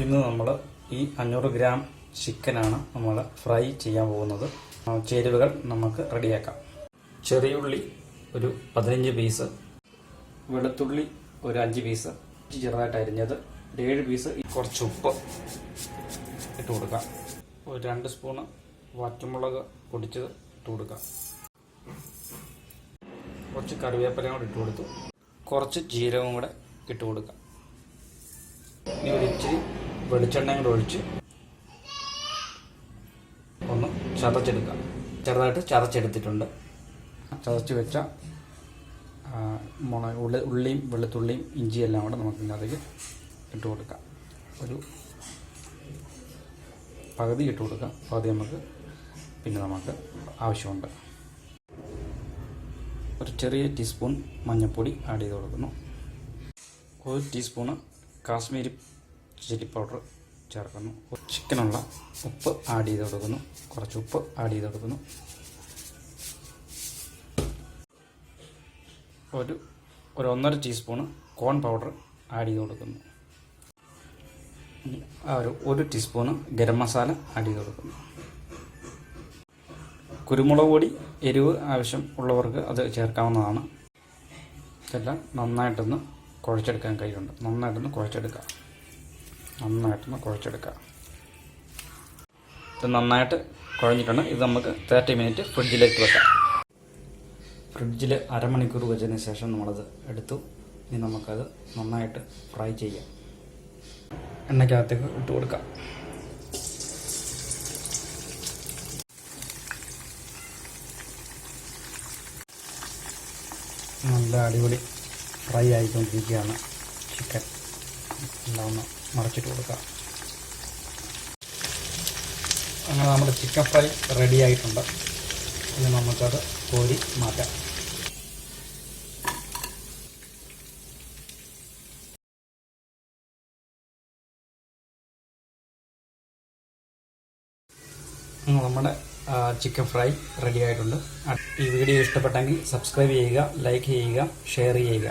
ഇന്ന് നമ്മൾ ഈ 500 ഗ്രാം ചിക്കനാണ് നമ്മൾ ഫ്രൈ ചെയ്യാൻ പോകുന്നത്. ചേരുവകൾ നമുക്ക് റെഡിയാക്കാം. ചെറിയുള്ളി ഒരു 15 പീസ്, വെളുത്തുള്ളി ഒരു 5 പീസ് ചെറുതായിട്ട് അരിഞ്ഞത്, 7 പീസ്. കുറച്ച് ഉപ്പ് ഇട്ട് കൊടുക്കാം. ഒരു 2 സ്പൂണ് വറ്റൽമുളക് പൊടിച്ചത് ഇട്ട് കൊടുക്കാം. കുറച്ച് കറിവേപ്പിലയും കൂടെ ഇട്ട് കൊടുത്തു. കുറച്ച് ജീരകവും കൂടെ ഇട്ട് കൊടുക്കാം. ഇനി ഒരു ഇച്ചിരി വെളിച്ചെണ്ണയും കൂടെ ഒഴിച്ച് ഒന്ന് ചതച്ചെടുക്കാം. ചെറുതായിട്ട് ചതച്ചെടുത്തിട്ടുണ്ട്. ചതച്ച് വെച്ച ഉള്ളിയും വെളുത്തുള്ളിയും ഇഞ്ചിയെല്ലാം കൂടെ നമുക്ക് ഇതിനകത്തേക്ക് ഇട്ട് കൊടുക്കാം. ഒരു പകുതി ഇട്ട് കൊടുക്കാം. പകുതി നമുക്ക് ആവശ്യമുണ്ട്. ഒരു ചെറിയ ടീസ്പൂൺ മഞ്ഞൾപ്പൊടി ആഡ് ചെയ്ത് കൊടുക്കുന്നു. 1 ടീസ്പൂണ് കാശ്മീരി ചില്ലി പൗഡർ ചേർക്കുന്നു. ചിക്കനുള്ള ഉപ്പ് ആഡ് ചെയ്ത് കൊടുക്കുന്നു. കുറച്ച് ഉപ്പ് ആഡ് ചെയ്ത് കൊടുക്കുന്നു. ഒരു 1.5 ടീസ്പൂണ് കോൺ പൗഡർ ആഡ് ചെയ്ത് കൊടുക്കുന്നു. ഒരു ടീസ്പൂണ് ഗരം മസാല ആഡ് ചെയ്ത് കൊടുക്കുന്നു. കുരുമുളക് പൊടി എരിവ് ആവശ്യം ഉള്ളവർക്ക് അത് ചേർക്കാവുന്നതാണ്. ഇതെല്ലാം നന്നായിട്ടൊന്ന് കുഴച്ചെടുക്കാൻ കഴിയുണ്ട്. നന്നായിട്ടൊന്ന് കുഴച്ചെടുക്കുക. ഇത് നന്നായിട്ട് കുഴഞ്ഞിട്ടുണ്ട്. ഇത് നമുക്ക് 30 മിനിറ്റ് ഫ്രിഡ്ജിലേക്ക് വെക്കാം. ഫ്രിഡ്ജിൽ അരമണിക്കൂർ വെച്ചതിന് ശേഷം നമ്മളത് എടുത്തു. ഇനി നമുക്കത് നന്നായിട്ട് ഫ്രൈ ചെയ്യാം. എണ്ണയ്ക്കകത്തേക്ക് ഇട്ട് കൊടുക്കാം. നല്ല അടിപൊളി ഫ്രൈ ആയിക്കൊണ്ടിരിക്കുകയാണ് ചിക്കൻ. എല്ലാം ഒന്ന് മറച്ചിട്ട് കൊടുക്കാം. അങ്ങനെ നമ്മുടെ ചിക്കൻ ഫ്രൈ റെഡി ആയിട്ടുണ്ട്. ഇനി നമുക്കത് കോരി മാറ്റാം. നമ്മുടെ ചിക്കൻ ഫ്രൈ റെഡി ആയിട്ടുണ്ട്. ഈ വീഡിയോ ഇഷ്ടപ്പെട്ടെങ്കിൽ സബ്സ്ക്രൈബ് ചെയ്യുക, ലൈക്ക് ചെയ്യുക, ഷെയർ ചെയ്യുക.